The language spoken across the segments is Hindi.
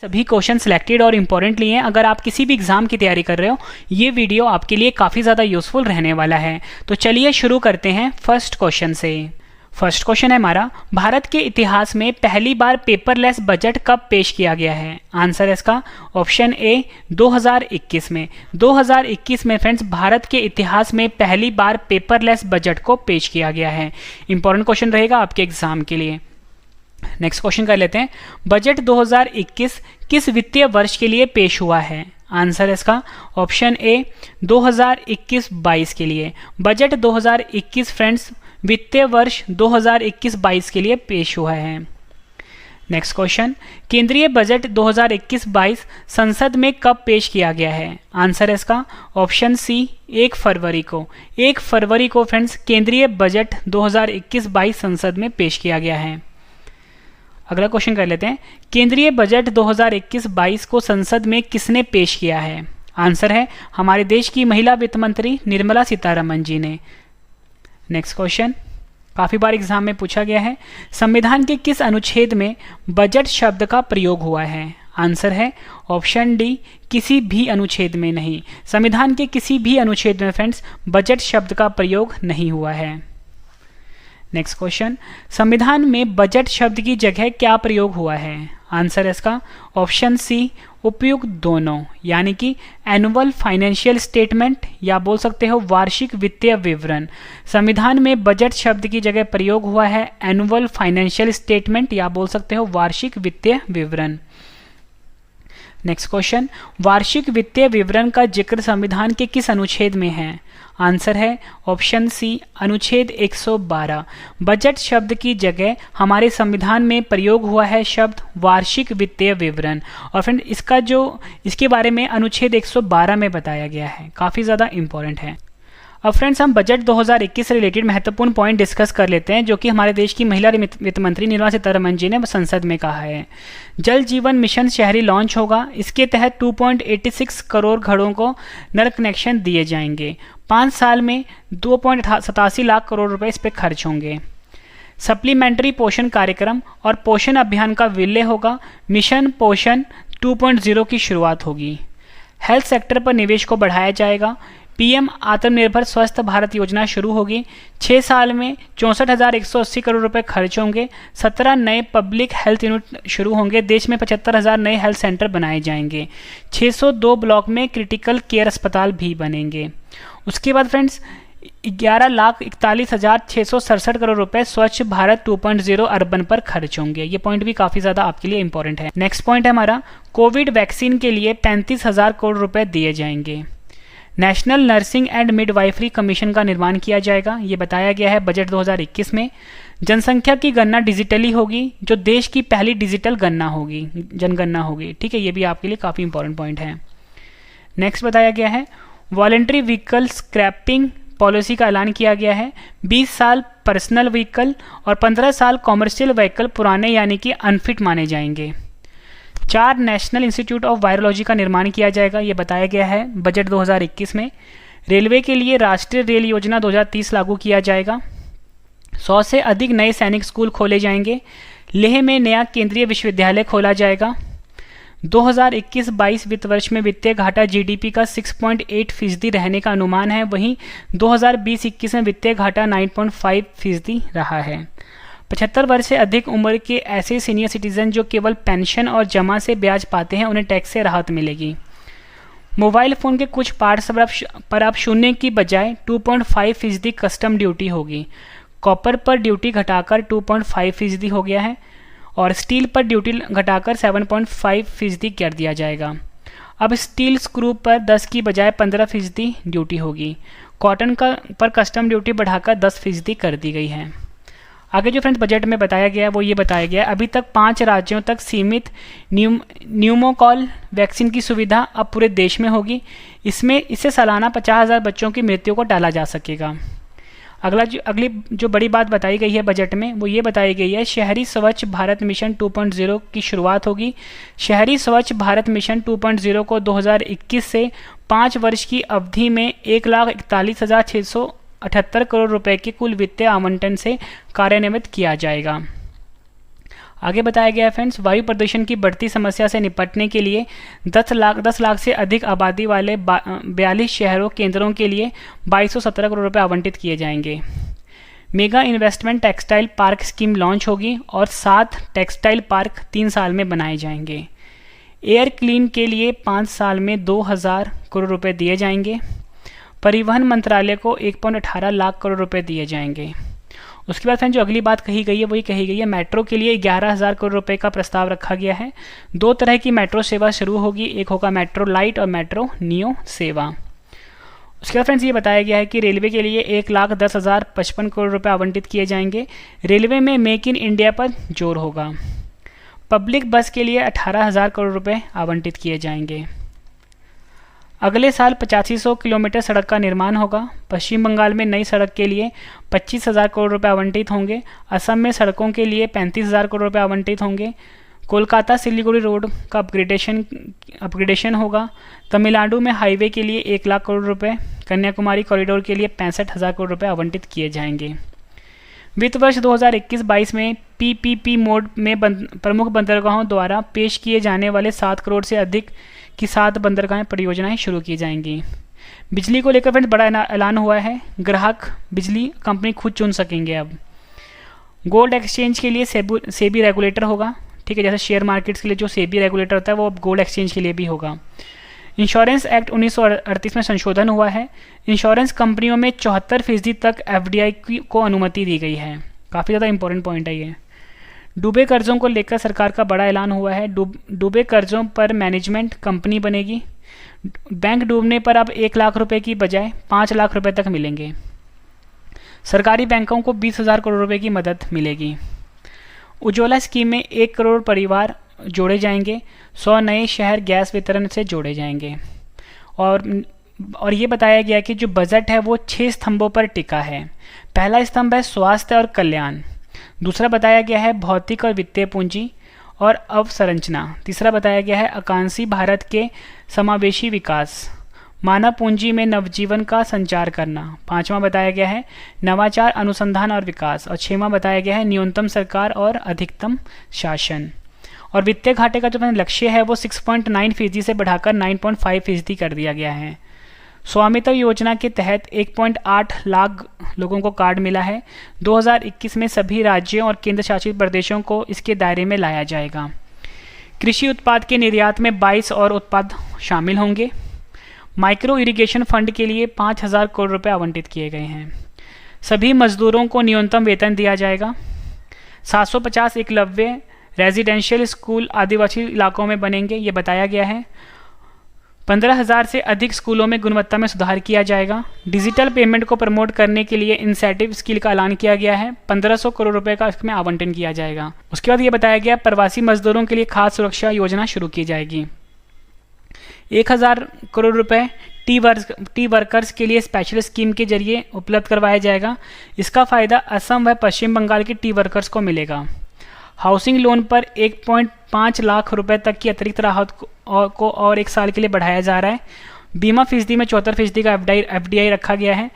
सभी क्वेश्चन सिलेक्टेड और इम्पोर्टेंट लिए हैं। अगर आप किसी भी एग्जाम की तैयारी कर रहे हो, ये वीडियो आपके लिए काफ़ी ज़्यादा यूजफुल रहने वाला है। तो चलिए शुरू करते हैं फर्स्ट क्वेश्चन से। फर्स्ट क्वेश्चन है हमारा, भारत के इतिहास में पहली बार पेपरलेस बजट कब पेश किया गया है? आंसर है इसका ऑप्शन ए 2021 में। 2021 में फ्रेंड्स भारत के इतिहास में पहली बार पेपरलेस बजट को पेश किया गया है। इंपॉर्टेंट क्वेश्चन रहेगा आपके एग्जाम के लिए। नेक्स्ट क्वेश्चन कर लेते हैं, बजट 2021 किस वित्तीय वर्ष के लिए पेश हुआ है? आंसर है इसका ऑप्शन ए 2021-22 के लिए। बजट 2021 फ्रेंड्स वित्तीय वर्ष 2021-22 के लिए पेश हुआ है। नेक्स्ट क्वेश्चन, केंद्रीय बजट 2021-22 संसद में कब पेश किया गया है? आंसर है इसका ऑप्शन सी 1 फरवरी को। 1 फरवरी को फ्रेंड्स केंद्रीय बजट 2021-22 संसद में पेश किया गया है। अगला क्वेश्चन कर लेते हैं, केंद्रीय बजट 2021-22 को संसद में किसने पेश किया है? आंसर है हमारे देश की महिला वित्त मंत्री निर्मला सीतारमण जी ने। नेक्स्ट क्वेश्चन काफ़ी बार एग्जाम में पूछा गया है, संविधान के किस अनुच्छेद में बजट शब्द का प्रयोग हुआ है? आंसर है ऑप्शन डी किसी भी अनुच्छेद में नहीं। संविधान के किसी भी अनुच्छेद में फ्रेंड्स बजट शब्द का प्रयोग नहीं हुआ है। नेक्स्ट क्वेश्चन, संविधान में बजट शब्द की जगह क्या प्रयोग हुआ है? आंसर है इसका ऑप्शन सी उपयुक्त दोनों, यानी कि एनुअल फाइनेंशियल स्टेटमेंट या बोल सकते हो वार्षिक वित्तीय विवरण। संविधान में बजट शब्द की जगह प्रयोग हुआ है एनुअल फाइनेंशियल स्टेटमेंट या बोल सकते हो वार्षिक वित्तीय विवरण। नेक्स्ट क्वेश्चन, वार्षिक वित्तीय विवरण का जिक्र संविधान के किस अनुच्छेद में है? आंसर है ऑप्शन सी अनुच्छेद 112। बजट शब्द की जगह हमारे संविधान में प्रयोग हुआ है शब्द वार्षिक वित्तीय विवरण, और फ्रेंड इसके बारे में अनुच्छेद 112 में बताया गया है। काफ़ी ज़्यादा इंपॉर्टेंट है। अब फ्रेंड्स हम बजट 2021 से रिलेटेड महत्वपूर्ण पॉइंट डिस्कस कर लेते हैं, जो कि हमारे देश की महिला वित्त मंत्री निर्मला सीतारमण जी ने संसद में कहा है। जल जीवन मिशन शहरी लॉन्च होगा। इसके तहत 2.86 करोड़ घरों को नल कनेक्शन दिए जाएंगे। 5 साल में 2.87 लाख करोड़ रुपए इस पर खर्च होंगे। सप्लीमेंट्री पोषण कार्यक्रम और पोषण अभियान का विलय होगा। मिशन पोषण 2.0 की शुरुआत होगी। हेल्थ सेक्टर पर निवेश को बढ़ाया जाएगा। पीएम आत्मनिर्भर स्वस्थ भारत योजना शुरू होगी। 6 साल में 64,180 करोड़ रुपए खर्च होंगे। 17 नए पब्लिक हेल्थ यूनिट शुरू होंगे। देश में 75,000 नए हेल्थ सेंटर बनाए जाएंगे। 602 ब्लॉक में क्रिटिकल केयर अस्पताल भी बनेंगे। उसके बाद फ्रेंड्स 11,41,667 करोड़ रुपए स्वच्छ भारत 2.0 अर्बन पर खर्च होंगे। ये पॉइंट भी काफ़ी ज़्यादा आपके लिए इंपॉर्टेंट है। नेक्स्ट पॉइंट है हमारा, कोविड वैक्सीन के लिए 35,000 करोड़ रुपए दिए जाएंगे। National nursing and midwifery commission का निर्माण किया जाएगा। ये बताया गया है बजट 2021 में। जनसंख्या की गणना डिजिटली होगी, जो देश की पहली डिजिटल गणना होगी, जनगणना होगी। ठीक है, ये भी आपके लिए काफ़ी इंपॉर्टेंट पॉइंट है। नेक्स्ट बताया गया है, वॉलंटरी व्हीकल स्क्रैपिंग पॉलिसी का ऐलान किया गया है। 20 साल पर्सनल व्हीकल और 15 साल कॉमर्शियल व्हीकल पुराने यानी कि अनफिट माने जाएंगे। 4 नेशनल इंस्टीट्यूट ऑफ वायरोलॉजी का निर्माण किया जाएगा। ये बताया गया है बजट 2021 में। रेलवे के लिए राष्ट्रीय रेल योजना 2030 लागू किया जाएगा। 100 से अधिक नए सैनिक स्कूल खोले जाएंगे। लेह में नया केंद्रीय विश्वविद्यालय खोला जाएगा। 2021-22 वित्त वर्ष में वित्तीय घाटा जीडीपी का 6.8% रहने का अनुमान है। वहीं 2020-21 में वित्तीय घाटा 9.5% रहा है। 75 वर्ष से अधिक उम्र के ऐसे सीनियर सिटीजन जो केवल पेंशन और जमा से ब्याज पाते हैं, उन्हें टैक्स से राहत मिलेगी। मोबाइल फ़ोन के कुछ पार्ट्स पर अब शून्य की बजाय 2.5% कस्टम ड्यूटी होगी। कॉपर पर ड्यूटी घटाकर 2.5% हो गया है और स्टील पर ड्यूटी घटाकर 7.5% कर दिया जाएगा। अब स्टील स्क्रू पर 10 की बजाय 15% ड्यूटी होगी। कॉटन पर कस्टम ड्यूटी बढ़ाकर 10% कर दी गई है। आगे जो फ्रेंड्स बजट में बताया गया है वो ये बताया गया है, अभी तक 5 राज्यों तक सीमित न्यूमोकॉल वैक्सीन की सुविधा अब पूरे देश में होगी। इससे सालाना 50,000 बच्चों की मृत्यु को टाला जा सकेगा। अगली जो बड़ी बात बताई गई है बजट में वो ये बताई गई है, शहरी स्वच्छ भारत मिशन 2.0 की शुरुआत होगी। शहरी स्वच्छ भारत मिशन 2.0 को 2021 से 5 वर्ष की अवधि में 1,41,678 करोड़ रुपए के कुल वित्तीय आवंटन से कार्यान्वित किया जाएगा। आगे बताया गया है फ्रेंड्स, वायु प्रदूषण की बढ़ती समस्या से निपटने के लिए 10 लाख से अधिक आबादी वाले 42 शहरों केंद्रों के लिए 2217 करोड़ रुपए आवंटित किए जाएंगे। Mega investment textile park scheme launch होगी और 7 टेक्सटाइल पार्क 3 साल में बनाए जाएंगे। एयर क्लीन के लिए 5 साल में 2000 करोड़ रुपए दिए जाएंगे। परिवहन मंत्रालय को 1.18 लाख करोड़ रुपए दिए जाएंगे। उसके बाद फ्रेंड जो अगली बात कही गई है वही कही गई है, मेट्रो के लिए 11,000 करोड़ रुपए का प्रस्ताव रखा गया है। 2 तरह की मेट्रो सेवा शुरू होगी, एक होगा मेट्रो लाइट और मेट्रो नियो सेवा। उसके बाद फ्रेंड्स ये बताया गया है कि रेलवे के लिए 1,10,055 करोड़ रुपए आवंटित किए जाएंगे। रेलवे में मेक इन इंडिया पर जोर होगा। पब्लिक बस के लिए 18,000 करोड़ रुपए आवंटित किए जाएंगे। अगले साल 8500 किलोमीटर सड़क का निर्माण होगा। पश्चिम बंगाल में नई सड़क के लिए 25,000 करोड़ रुपए आवंटित होंगे। असम में सड़कों के लिए 35,000 करोड़ रुपए आवंटित होंगे। कोलकाता सिलीगुड़ी रोड का अपग्रेडेशन होगा। तमिलनाडु में हाईवे के लिए 1 लाख करोड़ रुपए, कन्याकुमारी कॉरिडोर के लिए 65,000 करोड़ रुपए आवंटित किए जाएंगे। वित्त वर्ष 2021-22 में पीपीपी मोड में प्रमुख बंदरगाहों द्वारा पेश किए जाने वाले 7 करोड़ से अधिक की 7 बंदरगाह परियोजनाएं शुरू की जाएंगी। बिजली को लेकर फ्रेंड्स बड़ा ऐलान हुआ है, ग्राहक बिजली कंपनी खुद चुन सकेंगे अब। गोल्ड एक्सचेंज के लिए सेबी रेगुलेटर होगा, ठीक है, जैसे शेयर मार्केट्स के लिए जो सेबी रेगुलेटर होता है वो अब गोल्ड एक्सचेंज के लिए भी होगा। इंश्योरेंस एक्ट 1938 में संशोधन हुआ है। इंश्योरेंस कंपनियों में 74% तक एफडीआई को अनुमति दी गई है। काफ़ी ज़्यादा इंपॉर्टेंट पॉइंट है ये। डूबे कर्जों को लेकर सरकार का बड़ा ऐलान हुआ है। डूबे कर्जों पर मैनेजमेंट कंपनी बनेगी। बैंक डूबने पर अब 1 लाख रुपए की बजाय 5 लाख रुपए तक मिलेंगे। सरकारी बैंकों को 20,000 करोड़ रुपए की मदद मिलेगी। उज्ज्वला स्कीम में 1 करोड़ परिवार जोड़े जाएंगे। 100 नए शहर गैस वितरण से जोड़े जाएंगे। और ये बताया गया कि जो बजट है वो 6 स्तंभों पर टिका है। पहला स्तंभ है स्वास्थ्य और कल्याण। दूसरा बताया गया है भौतिक और वित्तीय पूंजी और अवसंरचना। तीसरा बताया गया है आकांक्षी भारत के समावेशी विकास। मानव पूंजी में नवजीवन का संचार करना। 5वां बताया गया है नवाचार, अनुसंधान और विकास। और 6वां बताया गया है न्यूनतम सरकार और अधिकतम शासन। और वित्तीय घाटे का जो लक्ष्य है वो 6.9% से बढ़ाकर 9.5% कर दिया गया है। स्वामित्व योजना के तहत 1.8 लाख लोगों को कार्ड मिला है। 2021 में सभी राज्यों और केंद्र शासित प्रदेशों को इसके दायरे में लाया जाएगा। कृषि उत्पाद के निर्यात में 22 और उत्पाद शामिल होंगे। माइक्रो इरिगेशन फंड के लिए 5,000 करोड़ रुपए आवंटित किए गए हैं। सभी मजदूरों को न्यूनतम वेतन दिया जाएगा। 750 एकलव्य रेजिडेंशियल स्कूल आदिवासी इलाकों में बनेंगे, ये बताया गया है। 15,000 से अधिक स्कूलों में गुणवत्ता में सुधार किया जाएगा। डिजिटल पेमेंट को प्रमोट करने के लिए इंसेंटिव स्कीम का ऐलान किया गया है। 1,500 करोड़ रुपए का इसमें आवंटन किया जाएगा। उसके बाद ये बताया गया प्रवासी मजदूरों के लिए खाद्य सुरक्षा योजना शुरू की जाएगी। 1,000 करोड़ रुपए टी वर्कर्स के लिए स्पेशल स्कीम के जरिए उपलब्ध करवाया जाएगा। इसका फायदा असम व पश्चिम बंगाल के टी वर्कर्स को मिलेगा। हाउसिंग लोन पर 1.5 लाख रुपए तक की अतिरिक्त राहत को और 1 साल के लिए बढ़ाया जा रहा है। बीमा फीसदी में 74% का एफडीआई रखा गया है।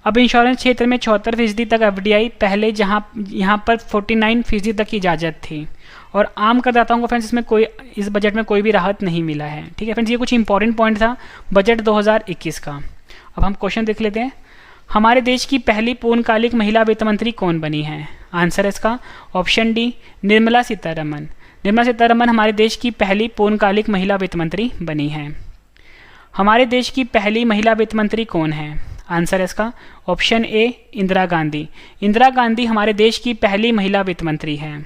अब इंश्योरेंस क्षेत्र में 74% तक एफडीआई, पहले यहाँ पर 49% तक की इजाज़त थी। और आम करदाताओं को फ्रेंड्स इसमें इस बजट में कोई भी राहत नहीं मिला है। ठीक है फ्रेंड्स, ये कुछ इंपॉर्टेंट पॉइंट था बजट 2021 का। अब हम क्वेश्चन देख लेते हैं। हमारे देश की पहली पूर्णकालिक महिला वित्त मंत्री कौन बनी है? आंसर है इसका ऑप्शन डी निर्मला सीतारमन। निर्मला सीतारमन हमारे देश की पहली पूर्णकालिक महिला वित्त मंत्री बनी है। हमारे देश की पहली महिला वित्त मंत्री कौन है? आंसर है इसका ऑप्शन ए इंदिरा गांधी। इंदिरा गांधी हमारे देश की पहली महिला वित्त मंत्री है।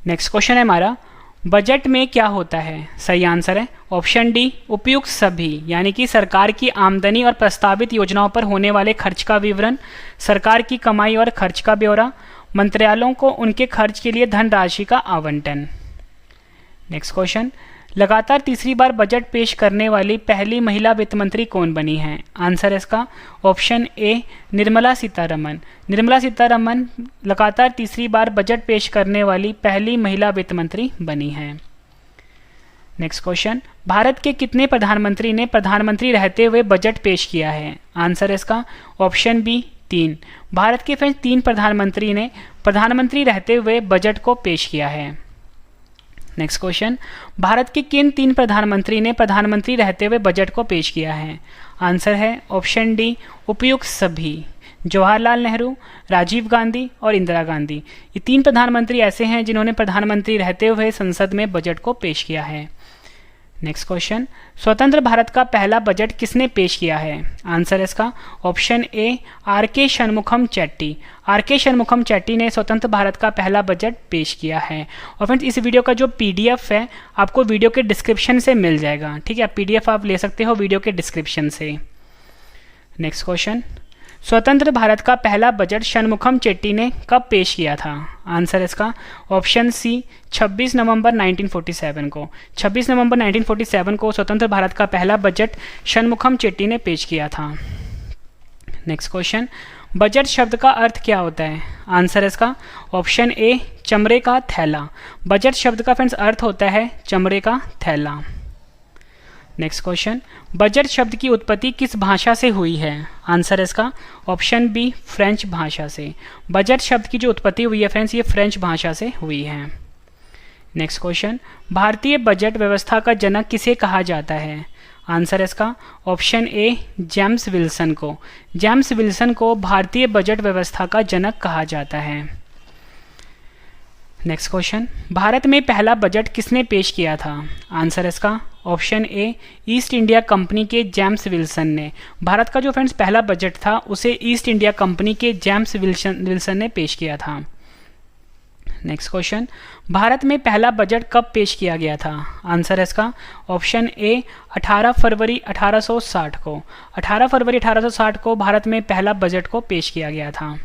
नेक्स्ट क्वेश्चन है हमारा, बजट में क्या होता है? सही आंसर है ऑप्शन डी उपयुक्त सभी, यानी कि सरकार की आमदनी और प्रस्तावित योजनाओं पर होने वाले खर्च का विवरण, सरकार की कमाई और खर्च का ब्यौरा, मंत्रालयों को उनके खर्च के लिए धनराशि का आवंटन। नेक्स्ट क्वेश्चन, लगातार तीसरी बार बजट पेश करने वाली पहली महिला वित्त मंत्री कौन बनी है? आंसर है इसका ऑप्शन ए निर्मला सीतारमन। निर्मला सीतारमन लगातार तीसरी बार बजट पेश करने वाली पहली महिला वित्त मंत्री बनी है। नेक्स्ट क्वेश्चन, भारत के कितने प्रधानमंत्री ने प्रधानमंत्री रहते हुए बजट पेश किया है? आंसर है इसका ऑप्शन बी 3। भारत के फ्रेंड्स 3 प्रधानमंत्री ने प्रधानमंत्री रहते हुए बजट को पेश किया है। नेक्स्ट क्वेश्चन, भारत के किन 3 प्रधानमंत्री ने प्रधानमंत्री रहते हुए बजट को पेश किया है? आंसर है ऑप्शन डी, उपयुक्त सभी। जवाहरलाल नेहरू, राजीव गांधी और इंदिरा गांधी, ये 3 प्रधानमंत्री ऐसे हैं जिन्होंने प्रधानमंत्री रहते हुए संसद में बजट को पेश किया है। नेक्स्ट क्वेश्चन, स्वतंत्र भारत का पहला बजट किसने पेश किया है? आंसर है इसका ऑप्शन ए, आर के शनमुखम चेट्टी। आर के शनमुखम चेट्टी ने स्वतंत्र भारत का पहला बजट पेश किया है। और फ्रेंड्स इस वीडियो का जो पीडीएफ है आपको वीडियो के डिस्क्रिप्शन से मिल जाएगा, ठीक है, पीडीएफ आप ले सकते हो वीडियो के डिस्क्रिप्शन से। नेक्स्ट क्वेश्चन, स्वतंत्र भारत का पहला बजट शनमुखम चेट्टी ने कब पेश किया था? आंसर इसका ऑप्शन सी, 26 नवंबर 1947 को। 26 नवंबर 1947 को स्वतंत्र भारत का पहला बजट शनमुखम चेट्टी ने पेश किया था। नेक्स्ट क्वेश्चन, बजट शब्द का अर्थ क्या होता है? आंसर इसका ऑप्शन ए, चमड़े का थैला। बजट शब्द का फ्रेंड्स अर्थ होता है चमड़े का थैला। नेक्स्ट क्वेश्चन, बजट शब्द की उत्पत्ति किस भाषा से हुई है? आंसर इसका ऑप्शन बी, फ्रेंच भाषा से। बजट शब्द की जो उत्पत्ति हुई है फ्रेंड्स ये फ्रेंच भाषा से हुई है। नेक्स्ट क्वेश्चन, भारतीय बजट व्यवस्था का जनक किसे कहा जाता है? आंसर इसका ऑप्शन ए, जेम्स विल्सन को। जेम्स विल्सन को भारतीय बजट व्यवस्था का जनक कहा जाता है। नेक्स्ट क्वेश्चन, भारत में पहला बजट किसने पेश किया था? आंसर इसका option A, east India company के जेम्स विल्सन ने। भारत का जो फ्रेंड्स पहला बजट था उसे ईस्ट इंडिया कंपनी के जेम्स विल्सन ने पेश किया था। नेक्स्ट क्वेश्चन, भारत में पहला बजट कब पेश किया गया था? आंसर है इसका ऑप्शन ए, 18 फरवरी 1860 को। 18 फरवरी 1860 को भारत में पहला बजट को पेश किया गया था।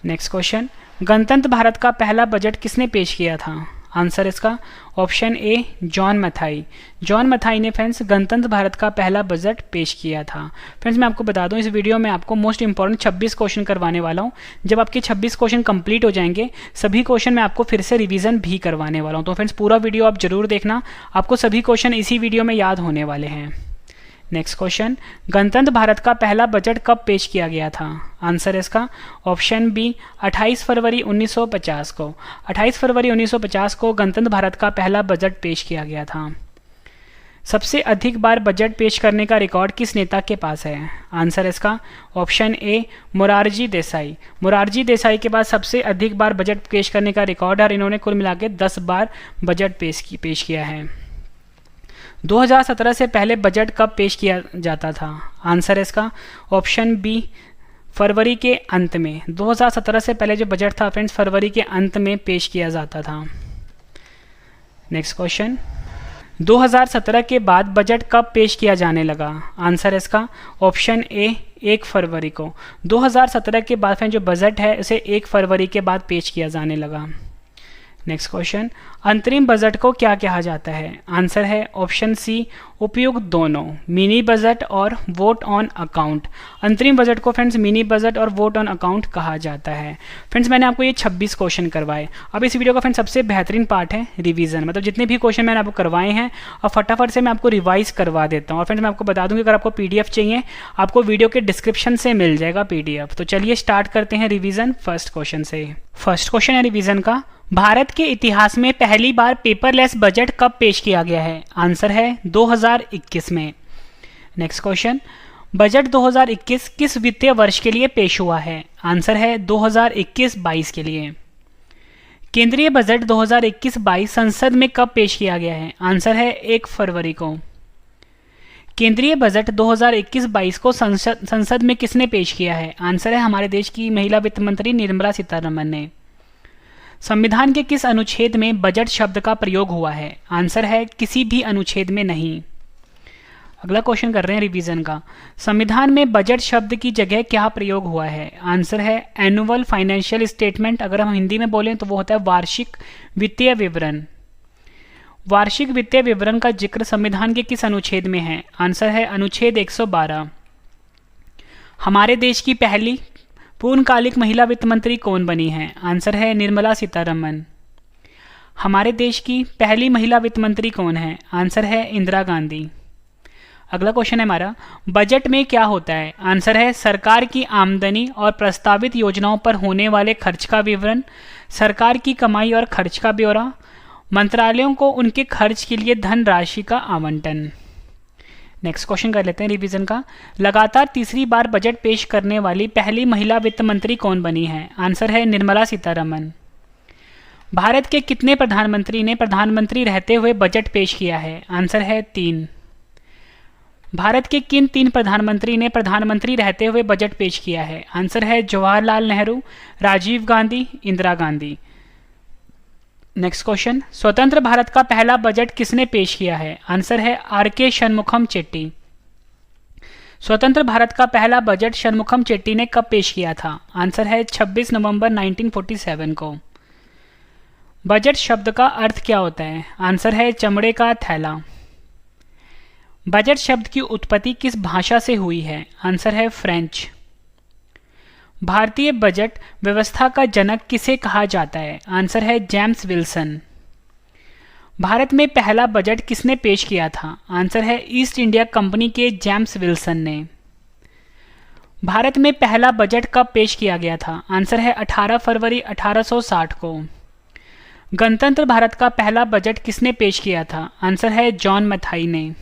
नेक्स्ट क्वेश्चन, गणतंत्र भारत का पहला बजट किसने पेश किया था? आंसर इसका option A, John Mathai. John Mathai ने फ्रेंड्स गणतंत्र भारत का पहला बजट पेश किया था। फ्रेंड्स मैं आपको बता दूं इस वीडियो में आपको मोस्ट इंपॉर्टेंट 26 क्वेश्चन करवाने वाला हूं। जब आपके 26 क्वेश्चन कंप्लीट हो जाएंगे सभी क्वेश्चन मैं आपको फिर से रिवीजन भी करवाने वाला हूं। तो फ्रेंड्स पूरा वीडियो आप जरूर देखना, आपको सभी क्वेश्चन इसी वीडियो में याद होने वाले हैं। नेक्स्ट क्वेश्चन, गणतंत्र भारत का पहला बजट कब पेश किया गया था? आंसर इसका ऑप्शन बी, 28 फरवरी 1950 को। 28 फरवरी 1950 को गणतंत्र भारत का पहला बजट पेश किया गया था। सबसे अधिक बार बजट पेश करने का रिकॉर्ड किस नेता के पास है? आंसर इसका ऑप्शन ए, मोरारजी देसाई। मोरारजी देसाई के पास सबसे अधिक बार बजट पेश करने का रिकॉर्ड है और इन्होंने कुल मिला के 10 बार बजट पेश किया है। 2017 से पहले बजट कब पेश किया जाता था? आंसर इसका ऑप्शन बी, फरवरी के अंत में। 2017 से पहले जो बजट था फ्रेंड्स फरवरी के अंत में पेश किया जाता था। नेक्स्ट क्वेश्चन, 2017 के बाद बजट कब पेश किया जाने लगा? आंसर इसका ऑप्शन ए, 1 फरवरी को। 2017 के बाद फ्रेंड्स जो बजट है उसे 1 फरवरी के बाद पेश किया जाने लगा। नेक्स्ट क्वेश्चन, अंतरिम बजट को क्या कहा जाता है? आंसर है ऑप्शन सी, उपयुक्त दोनों, मिनी बजट और वोट ऑन अकाउंट। अंतरिम बजट को फ्रेंड्स मिनी बजट और वोट ऑन अकाउंट कहा जाता है। फ्रेंड्स मैंने आपको ये 26 क्वेश्चन करवाए। अब इस वीडियो का फ्रेंड्स सबसे बेहतरीन पार्ट है रिवीजन, मतलब जितने भी क्वेश्चन मैंने आपको करवाए हैं और फटाफट से मैं आपको रिवाइज करवा देता हूँ। और फ्रेंड्स मैं आपको बता दूँ कि अगर आपको पीडीएफ चाहिए आपको वीडियो के डिस्क्रिप्शन से मिल जाएगा पीडीएफ। तो चलिए स्टार्ट करते हैं रिवीजन फर्स्ट क्वेश्चन से। फर्स्ट क्वेश्चन है रिवीजन का, भारत के इतिहास में पहली बार पेपरलेस बजट कब पेश किया गया है? आंसर है 2021 में। नेक्स्ट क्वेश्चन, बजट 2021 किस वित्तीय वर्ष के लिए पेश हुआ है? आंसर है 2021-22 के लिए। केंद्रीय बजट 2021-22 संसद में कब पेश किया गया है? आंसर है 1 फरवरी को। केंद्रीय बजट 2021-22 को संसद में किसने पेश किया है? आंसर है हमारे देश की महिला वित्त मंत्री निर्मला सीतारमण ने। संविधान के किस अनुच्छेद में बजट शब्द का प्रयोग हुआ है? आंसर है किसी भी अनुच्छेद में नहीं। अगला क्वेश्चन कर रहे हैं रिवीजन का, संविधान में बजट शब्द की जगह क्या प्रयोग हुआ है? आंसर है एनुअल फाइनेंशियल स्टेटमेंट। अगर हम हिंदी में बोलें तो वो होता है वार्षिक वित्तीय विवरण। वार्षिक वित्तीय विवरण का जिक्र संविधान के किस अनुच्छेद में है? आंसर है अनुच्छेद 112। हमारे देश की पहली पूर्णकालिक महिला वित्त मंत्री कौन बनी है? आंसर है निर्मला सीतारमण। हमारे देश की पहली महिला वित्त मंत्री कौन है? आंसर है इंदिरा गांधी। अगला क्वेश्चन है हमारा, बजट में क्या होता है? आंसर है सरकार की आमदनी और प्रस्तावित योजनाओं पर होने वाले खर्च का विवरण, सरकार की कमाई और खर्च का ब्यौरा, मंत्रालयों को उनके खर्च के लिए धन राशि का आवंटन। नेक्स्ट क्वेश्चन कर लेते हैं रिवीजन का। लगातार तीसरी बार बजट पेश करने वाली पहली महिला वित्त मंत्री कौन बनी है? आंसर है निर्मला सीतारमन। भारत के कितने प्रधानमंत्री ने प्रधानमंत्री रहते हुए बजट पेश किया है? आंसर है 3। भारत के किन 3 प्रधानमंत्री ने प्रधानमंत्री रहते हुए बजट पेश किया है? आंसर है जवाहरलाल नेहरू, राजीव गांधी, इंदिरा गांधी। नेक्स्ट क्वेश्चन, स्वतंत्र भारत का पहला बजट किसने पेश किया है? आंसर है आर.के. षणमुखम चेट्टी। स्वतंत्र भारत का पहला बजट षणमुखम चेट्टी ने कब पेश किया था? आंसर है 26 नवंबर 1947 को। बजट शब्द का अर्थ क्या होता है? आंसर है चमड़े का थैला। बजट शब्द की उत्पत्ति किस भाषा से हुई है? आंसर है फ्रेंच। भारतीय बजट व्यवस्था का जनक किसे कहा जाता है? आंसर है जेम्स विल्सन। भारत में पहला बजट किसने पेश किया था? आंसर है ईस्ट इंडिया कंपनी के जेम्स विल्सन ने। भारत में पहला बजट कब पेश किया गया था? आंसर है 18 फरवरी 1860 को। गणतंत्र भारत का पहला बजट किसने पेश किया था? आंसर है जॉन मथाई ने।